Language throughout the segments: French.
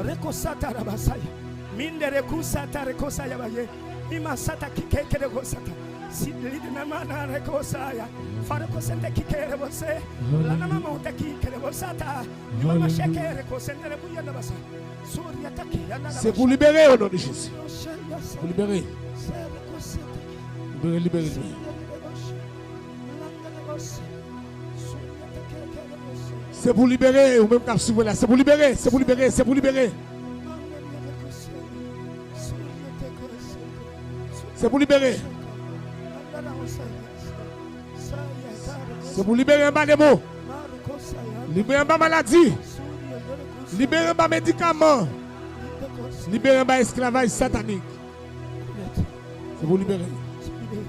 Rekosata rabasaya. Mindere kusata rekosaya baye. Imasata kikekere gosata. Sidlidna mana rekosaya. Farakosende kikere bose. Lana mama utaki kere bosata. Mama shekere kosende rebuyana basa. Surya taki yana. C'est pour libérer au nom de Jésus. Pour libérer. Libérer, libérer. C'est pour libérer, ou même quand vous là, c'est pour libérer, c'est pour libérer, c'est pour libérer. C'est pour libérer. C'est pour libérer un bas de mots. Libérer un bas maladie. Libérer un bas médicament. Libérer un bas esclavage satanique. C'est pour libérer.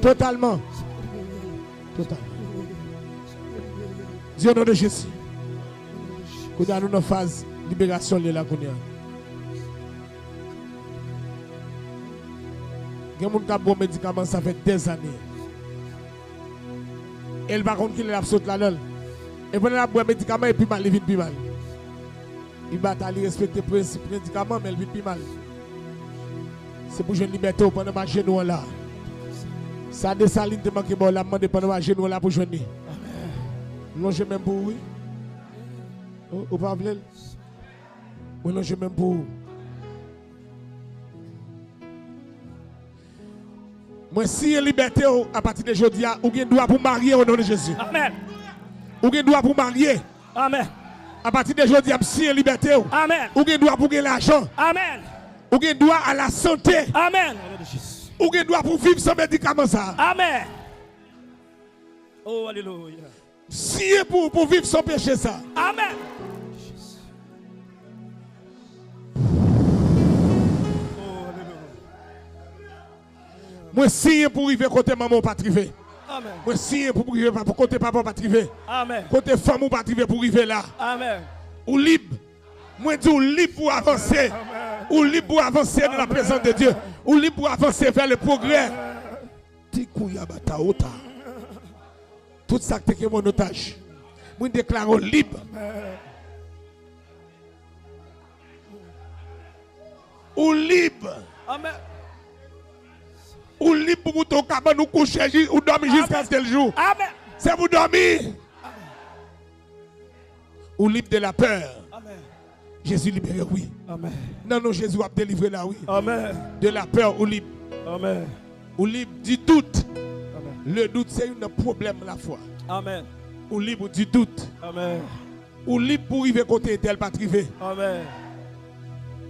Totalement. Totalement. Dieu au nom de Jésus. Nous avons une phase de libération de la Kounia. Il y a des gens qui ont bon médicament, ça fait des années. Elle va contre qu'il est absolument là-dedans. Et pendant la boire médicament, et puis mal, il vit plus mal. Il va respecter le principe médicament, mais il vit plus mal. C'est pour jeune liberté pendant ma genou là. Ça dessaline te manque bon, la demande pendant ma genou là pour jeûner. Non, je même pour oui. Ou pas vle? Oui, non, je même pour. Moi, si il y a liberté à partir de aujourd'hui, ou bien droit pour marier au nom de Jésus. Amen. Ou bien droit pour marier. Amen. À partir de aujourd'hui, si il y a liberté. Amen. Ou bien droit pour gagner l'argent. Amen. Ou bien droit à la santé. Amen. Ou bien droit pour vivre sans médicament ça. Amen. Oh, alléluia. Si pour vivre sans péché ça. Amen. Moi si pour arriver côté maman pas arriver. Amen. Moi si pour arriver pour côté papa pas arriver. Amen. Côté femme ou pas arriver pour arriver là. Amen. Ou libre. Moi dis ou libre pour avancer. Ou libre pour avancer dans la présence de Dieu. Ou libre pour avancer vers le progrès. Tikouya bataota. Tout ça qui est mon otage. Moi déclare libre. Ou libre. Amen. Ou libre pour ton cabane nous coucher ou dormir jusqu'à ce jour. Amen. C'est pour dormir. Ou libre de la peur. Amen. Jésus libéré, oui. Amen. Non, non, Jésus a délivré là, oui. Amen. De la peur ou libre. Amen. Ou libre du doute. Amen. Le doute, c'est un problème la foi. Amen. Ou libre du doute. Amen. Ou libre pour arriver côté tel pas arriver. Amen.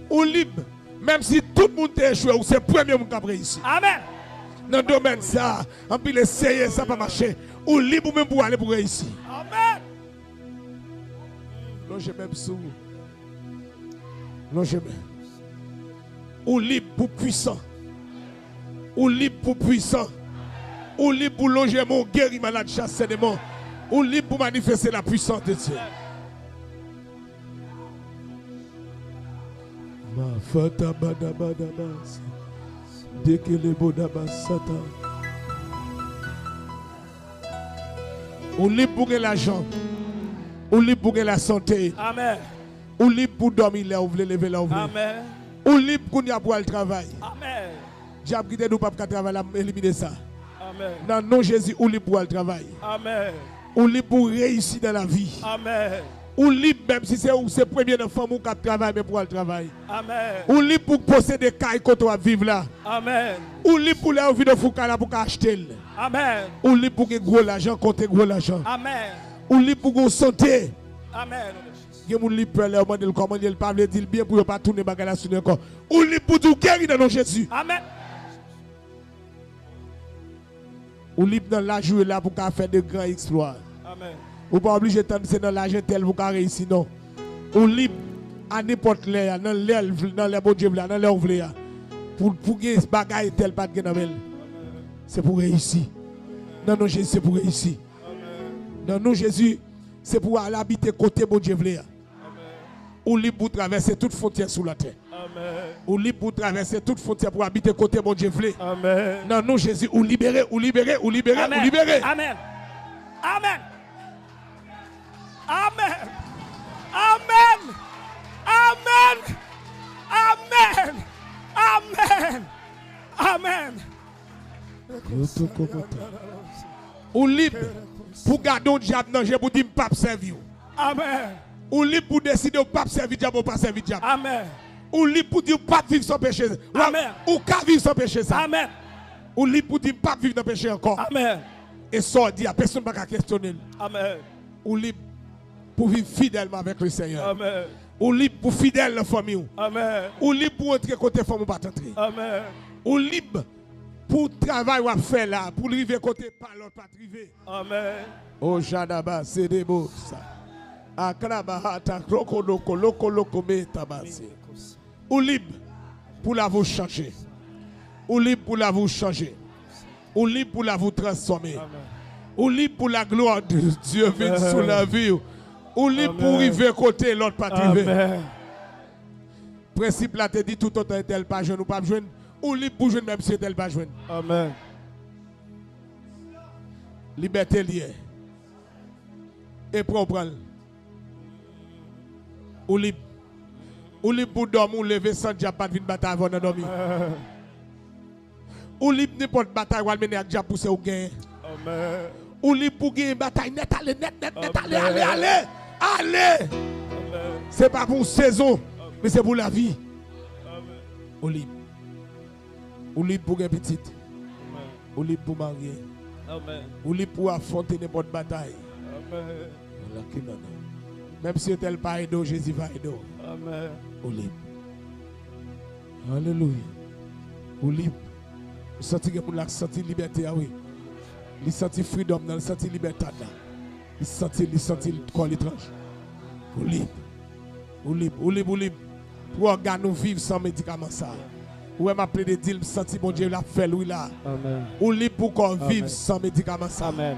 Ou libre, même si tout le monde est échoué, ou c'est le premier monde qui a réussi. Amen. Dans le domaine ça, en plus essayer, ça va marcher. Ou libre même pour aller pour réussir. Amen. Non, je m'aime sous. Non, je m'aime. Ou libre pour puissant. Ou libre pour puissant. Ou libre pour loger mon guéri malade, chasser des morts. Ou libre pour manifester la puissance de Dieu. Ma fata badabadabas. Dès que le bodabas satan. Ou libre pour l'argent. Ou libre pour la santé. Amen. Ou libre pour dormir là, ou voulez lever là, ou voulez. Amen. Ou libre pour nous pour le travail. Amen. Diable qui nous pas travailler, éliminer ça. Amen. Dans non Jésus, ou libre pour le travail. Amen. Ou libre pour réussir dans la vie. Amen. Ou libre même si c'est le premier enfant qui travaille, mais pour le travail. Amen. Ou libre pour posséder des cailles quand on va vivre là. Amen. Ou libre pour la vie de Foucault là pour acheter. Amen. Ou libre pour que gros l'argent, compter gros l'argent. Amen. Ou libre pour que santé. Amen. Il y a des gens qui peuvent dire comment il parle, dire bien pour ne pas tourner bagala sur le corps. Ou libre pour tout guérir dans nos Jésus. Amen. Ou libre dans la journée là pour faire de grands exploits. Amen. Ou pas obligé de c'est dans l'argent tel pour réussir non. Ou libre à n'importe l'air, dans les bon Dieu là, dans l'air ouvlé pour gagner ce bagaille tel pas de gagner. C'est pour réussir. Non non Jésus c'est pour réussir. Non non Jésus c'est pour aller habiter côté bon Dieu là. Ou libre pour traverser toute frontière sous la terre. Amen. Ou libre pour traverser toute frontière pour habiter côté bon Dieu. Amen. Non non Jésus ou libérer, ou libérer, ou libérer, Amen. ou libérer. Amen. Amen. Amen. Amen. Amen. Ou libre pour garder un diable dans le pour dire pas servir. Amen. Ou libre pour décider de pas servir diable ou pas servir diable. Amen. Ou libre pour dire pas vivre sans péché. Amen. Ou qu'à vivre sans péché ça. Amen. Ou libre pour dire pas vivre dans le péché encore. Amen. Et ça dit à personne ne va questionner. Amen. Ou libre pour vivre fidèlement avec le Seigneur. Amen. Ou libre pour fidèle la famille. Amen. Ou libre pour entrer côté femme ou pas entrer. Amen. Ou libre pour travail ou faire là, pour arriver côté pas l'autre pas arriver. Amen. Oh Jadaba, c'est des beaux ça. Akraba ta kroko loko me tabasi. Ou libre pour la vous changer. Ou libre pour la vous changer. Ou libre pour la vous transformer. Amen. Ou libre pour la gloire de Dieu vient sur la vie. Ou libre pour arriver côté l'autre pas arriver. Amen. Principe là te dit tout autant est-elle pas jeune ou pas jeune. Ou libre pour jeune même si elle pas jeune. Amen. Liberté liée. Et prendre. Ou libre. Ou libre pour dormir ou lever sans diable pas de bataille avant de dormir. Ou libre n'importe bataille ou mener avec diable pour se gagner. Amen. Ou libre pour gagner bataille net allez allez. C'est pas pour saison mais c'est pour la vie. Amen. Ou libre. Ou libre pour gagner petite. Ou libre pour marier. Amen. Ou libre pour affronter n'importe bataille. Amen. Même si elle pas aidé, Jésus va aider. Amen. Ou libre. Alléluia. Ou libre. Vous sentez que vous avez senti liberté, ah oui. Vous sentez freedom, vous sentez liberté là. Vous sentez le corps étrange. Ou libre. Ou libre, ou libre, ou libre. Pour organes nous vivre sans médicaments ça. Ou m'a appelé de dire, senti bon Dieu l'a fait lui là. Amen. Ou libre pour qu'on vive sans médicaments ça. Amen.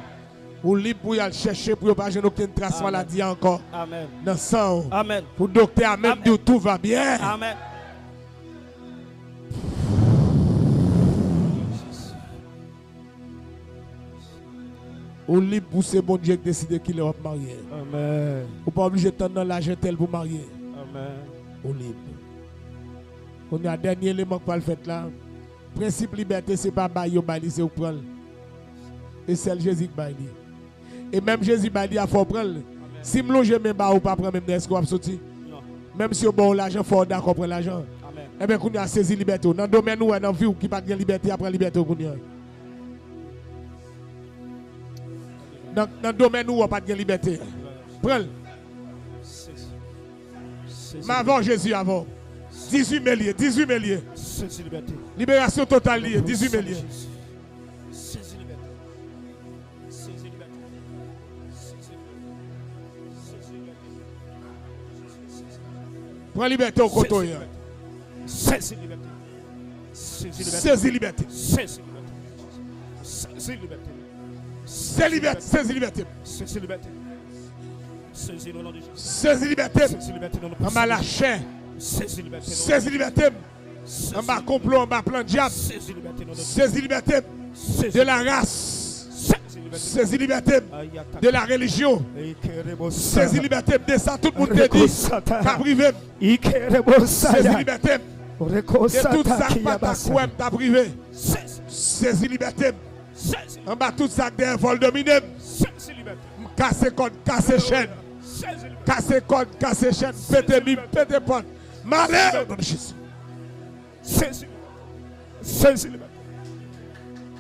Ou libre pour y aller chercher pour ne pas avoir aucune trace maladie encore. Amen. Dans le sang. Amen. Pour le docteur même dire tout va bien. Amen. Ou libre pour ce bon Dieu qui décide qu'il est marié. Amen. Ou pas obligé de tendre l'argent tel pour marier. Amen. Ou libre. On a un dernier élément pour le faire là. Principe liberté, c'est pas bailler, c'est ou prendre. Et c'est Jésus qui baille. Et même Jésus baille, il faut prendre. Si je loge même pas ou pas prendre même est-ce qu'on va sortir? Non. Même si on bon l'argent, il faut d'accord prendre l'argent. Amen. Eh bien, qu'on a saisi liberté. Dans le domaine où on a vu qui pas de liberté, après liberté. Dans le domaine où on pas de liberté. Prends. Mais avant Jésus, avant. 18 méliers, 18 méliers. Libération totale liée, 18 méliers. Prends liberté au côté. Saisis liberté. Saisis liberté. Saisis liberté. Saisis liberté. Saisis liberté. Saisis liberté. Saisis le nom de Jésus. Saisis liberté. Saisis liberté dans le En bas la chair. Saisis liberté. Saisis liberté. En bas complot, en bas plan diable. Saisis liberté dans le Saisis liberté de la race. Saisis liberté de la religion. Saisis liberté de ça. Tout le monde te dit. T'as privé. Saisis liberté. De tout ça qui t'a privé. Saisis liberté. En bas tout ça derrière vol dominé. Casser code, casser chaîne. Casser code, casser chaîne. Pété bim, pété porte. Malheur. Saisis liberté.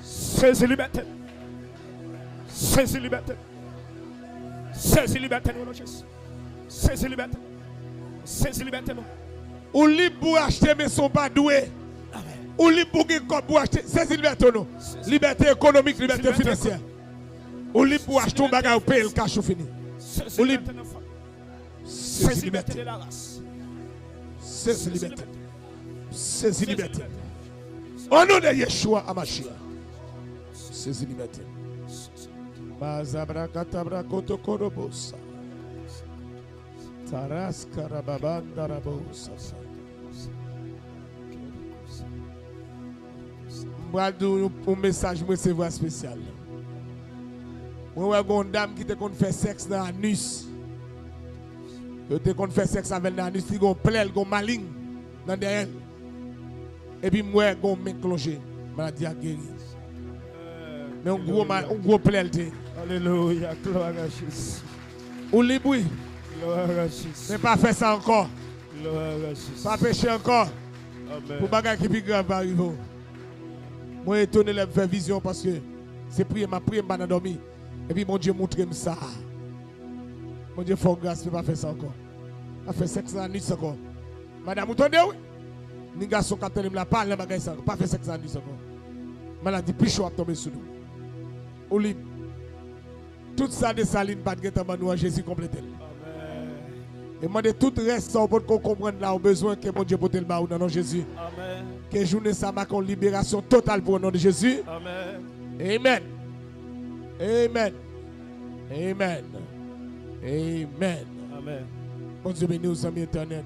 Saisis liberté. Saisis liberté. Saisis liberté. Saisis liberté. Saisis liberté. Ou libre pour acheter mais sont pas doués. Ou libre pour acheter. Saisis liberté. Liberté économique, liberté financière. Ou libre pour acheter un bagage ou payer le cash ou fini. Ou libre. Saisis liberté. Saisis liberté. Saisis liberté. Au nom de Yeshua Amashia. Saisis liberté. Mazabrakata kotokorobosa. Taras karababanda rabosa. Moi, un message recevoir spécial. Moi, une dame qui te fait sexe dans l'anus. Elle te fait sexe avec l'anus, qui a plaie, qui a maligne dans derrière. Et puis moi, j'ai main cloché. Maladie a guéri. Mais un gros plainte. Alléluia. Gloire à Jésus. Ou libre, oui. Gloire à Jésus. Mais pas faire ça encore. Gloire à Jésus. Pas pécher encore. Amen. Pour bagage qui plus grave arrive. Moi étonné de faire vision parce que c'est prier ma prière m'a dormi. Et puis mon Dieu montre-moi ça. Mon Dieu faut grâce ne pas faire ça encore. Ça fait 500 années encore. Madame, vous entendez oui? Les garçons qui attendent la parole bagage ça pas fait 500 années encore. Maladie plus chaud à tomber sur nous. Ou libre. Tout ça de saline pas de guetter nous à Jésus compléter. Et moi de tout reste ça pour qu'on comprenne là au besoin que mon Dieu porte le bas dans nom de Jésus. Amen. Que journée ça marque une libération totale pour le nom de Jésus. Amen. Amen. Amen. Amen. Amen. Amen. Bon Dieu béni aux amis internet.